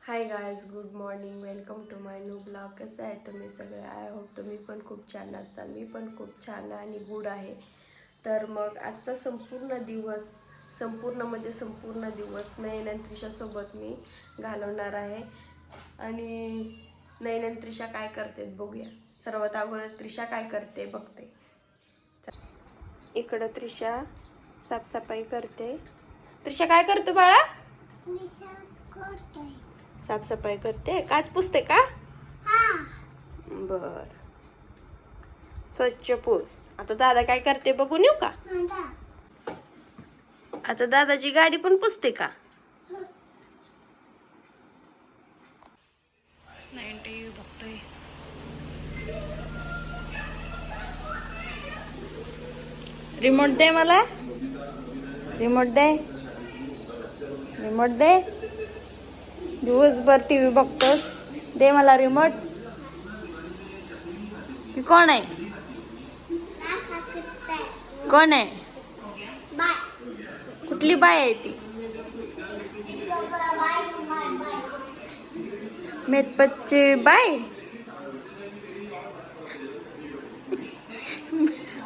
High guys, good morning. Welcome to my new blog. कसं आहे तुम्ही सगळे? आय होप तुम्ही पण खूप छान असाल. मी पण खूप छान आणि गुड आहे. तर मग आजचा संपूर्ण दिवस नयन आणि त्रिशासोबत मी घालवणार आहे. आणि नयन आणि त्रिशा काय करते बघूया. सर्वात अगोदर त्रिशा काय करते बघते. इकडं त्रिशा साफसफाई करते. त्रिशा काय करते बाळा? साफसफाई करते. काच पुसते का? बर, स्वच्छ पूस. आता दादा काय करते बघून येऊ का? आता दादाची गाडी पण पुसते का? नाही टीव्ही बघतोय. रिमोट दे मला. रिमोट दे. रिमोट दे. दिवसभर टीव्ही बघतोस. दे मला रिमोट. ही कोण आहे? कोण आहे? कुठली बाय आहे ती? मेतपतची बाय.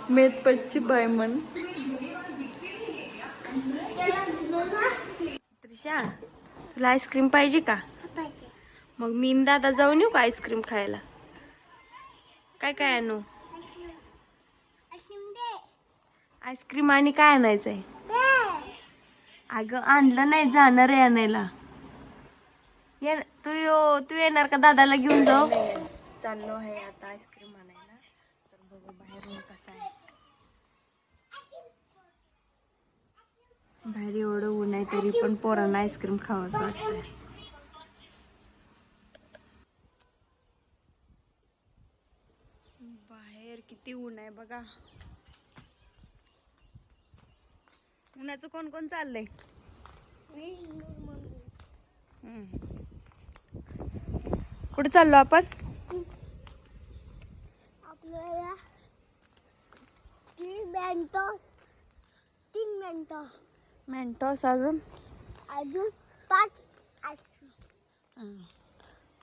मेतपतची बाय म्हण. त्रिशा, तुला आईस्क्रीम पाहिजे का? मग मी दादा जाऊन येऊ का आईस्क्रीम खायला? काय काय आणू? आईस्क्रीम आणि काय आणायचंय? अगं आणलं नाही, जाणार आहे आणायला. तू येणार का दादाला घेऊन जाऊ? चाललो आहे आता आईस्क्रीम आणायला. तर बघू बाहेरून कसं आहे. बाहेर एवढं ऊन आहे तरी पण पोरांना आईस्क्रीम खावंसं वाटतंय. बाहेर किती ऊन आहे बघा. उन्हाचं कोण कोण चाललंय? कुठे चाललो आपण? आपल्याला तीन मेंटोस मेंटोस. अजून अजून 5 आईस्क्रीम.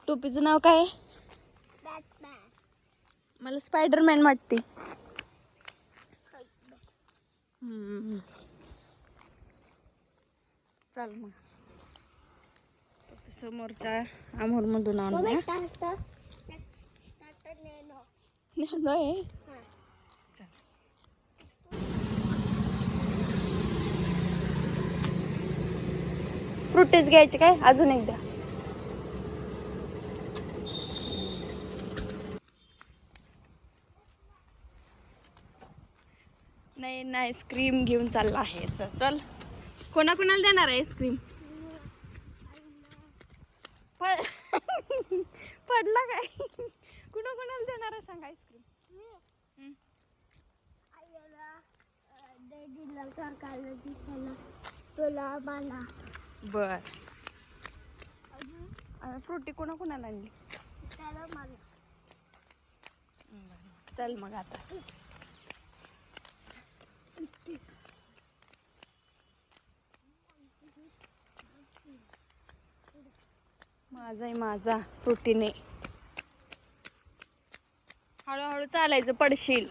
टोपीचं नाव काय आहे? बॅटमॅन. मला स्पायडरमॅन वाटते. चल मग समोरच्या अमोरमधून आणूया. नाही. चल. फ्रुटेच घ्यायचे काय? अजून एकदा. नाही आईस्क्रीम घेऊन चालला आहे. चल. कोणाकोणाला देणार आहे आईस्क्रीम? पडला काय? कोणाकोणाला देणार आहे सांग आईस्क्रीम? तुला मला. बर. फ्रुटी कोणाकोणाला आणली? त्याला मला. चल मग आता. माझा फ्रुटीने. हळूहळू चालायचं, पडशील.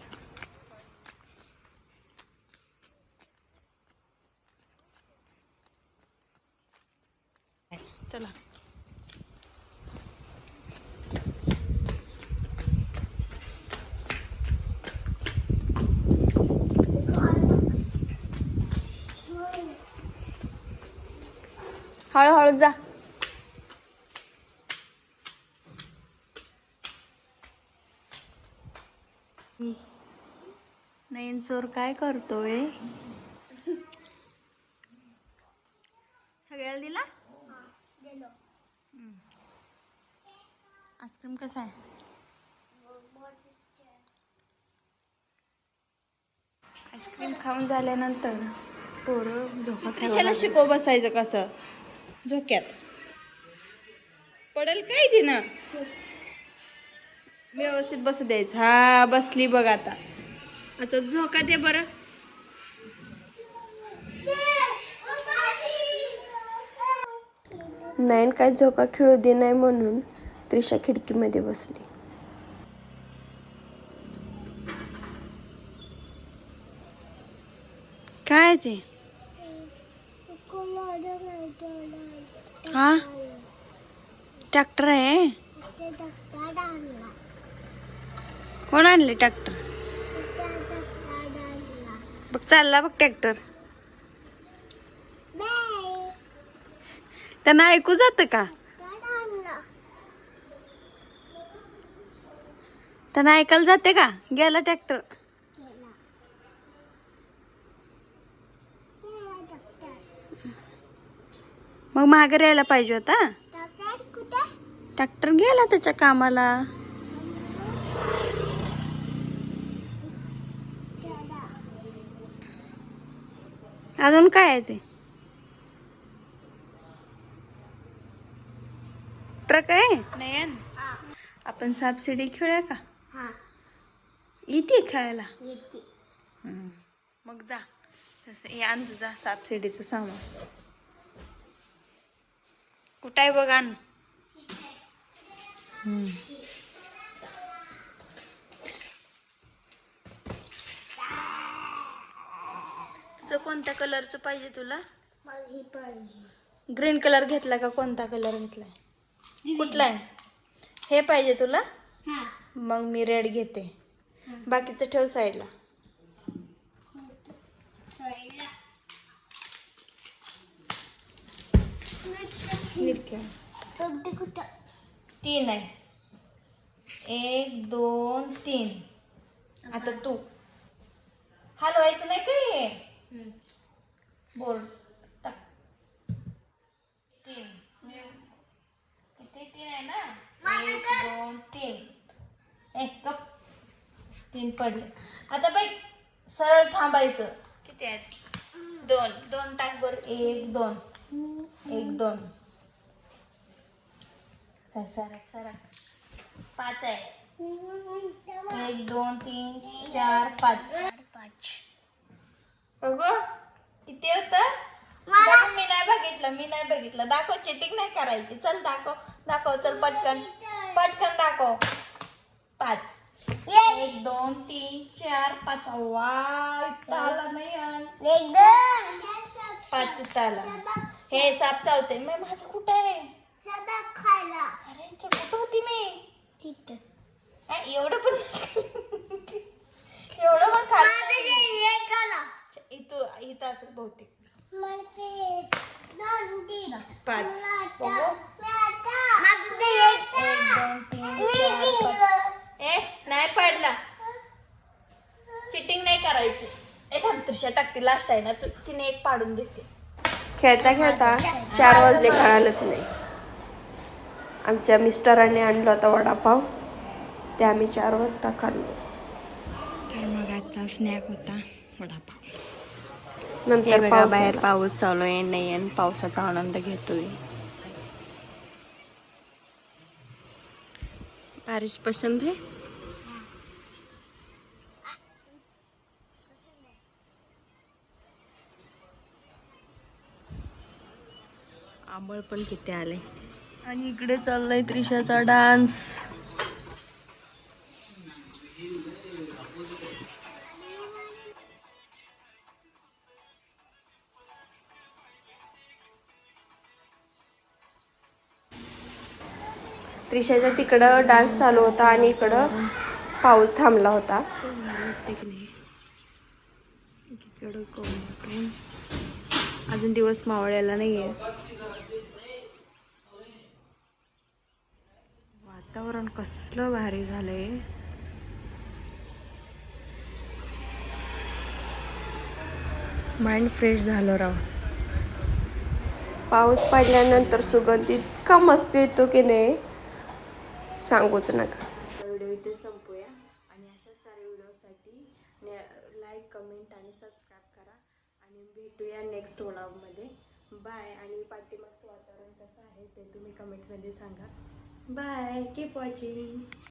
चला. हळूहळू जा. नयन चोर काय करतोय? सगळ्याला दिला? आईस्क्रीम कसा आहे? आईस्क्रीम खाऊन झाल्यानंतर पोरं झोका खेळायला शिकव बसायचं कसं झोक्यात. पडेल काय ती ना? व्यवस्थित बसू द्यायचं. हा, बसली बघ आता. आता झोका दे बरं. नयन काय झोका खेळू दे नाही म्हणून त्रिशा खिडकीमध्ये बसली. काय ते हा ट्रॅक्टर आहे. कोण आणले ट्रॅक्टर? बघ चालला बघ ट्रॅक्टर. त्यांना ऐकू जात का? त्यांना ऐकायला जाते का? गेला ट्रॅक्टर. मग माघारी यायला पाहिजे होता. ट्रॅक्टर गेला त्याच्या कामाला. अजून काय आहे ते? ट्रक आहे. नयन आपण सापशिडी खेळूया का? येते खेळायला. मग जा तसं हे आण जा सापशिडीचं सामान. कुठं आहे बघ आण. तुझं कोणत्या कलरचं पाहिजे तुला? ग्रीन कलर घेतला का कोणता कलर घेतलाय? कुठला आहे? हे पाहिजे तुला? मग मी रेड घेते. बाकीचं ठेव साईडला. तीन आहे. 1 2 3. आता तू हलवायचं नाही काय? बोर्ड टाक. 3 किती? 3 आहे ना. 1 2 3. कप 3 पडले. आता बाई सरळ थांबायचं. किती आहेत? 2 2 टाक बर. 1 2 1 2. सरक सरक. 5 आहे. 1 2 3 4 5. बघू किती होतं? मी नाही बघितलं. दाखव. चिटिंग नाही करायची. चल दाखव चल पटकन दाखव. 5 1 2 3 4 5. वा इथं आला नाही. 5 इथं आला. हे साप चावते. मी माझं कुठं आहे? अरे कुठं होती मी? एवढं पण इथं असं बहुतेक. 5 बघू. 1 2 3 4 5. नाही पडला. चिटिंग नाही करायची. थांब त्रिशा टाकते. लास्ट आहे ना तू. तिने 1 पाडून देते. खेळता खेळता 4 वाजले कळालंच नाही. आमच्या मिस्टरांनी आणला होता वडापाव. ते आम्ही 4 वाजता खाल्लो. तर मग आजचा स्नॅक होता वडापाव. नंतर बघा बाहेर पाऊस चालू आहे. नयन पावसाचा आनंद घेतोय. बारिश पसंद है? आंबळ पण किती आले. आणि इकडे चाललाय त्रिशाचा डान्स. त्रिशाच्या तिकडं डान्स चालू होता आणि इकडं पाऊस थांबला होता. अजून दिवस मावळलेला नाहीये. वातावरण कसलं भारी झालंय. माइंड फ्रेश झालं राव. पाऊस पडल्यानंतर सुगंध इतका मस्त येतो की नाही सांगूच नका. व्हिडिओ इथे संपूया आणि अशाच साऱ्या व्हिडिओसाठी लाईक कमेंट आणि सबस्क्राईब करा आणि भेटूया नेक्स्ट व्लॉगमध्ये. बाय. आणि पाठीमागचं वातावरण कसं आहे ते तुम्ही कमेंटमध्ये सांगा. बाय. Keep watching.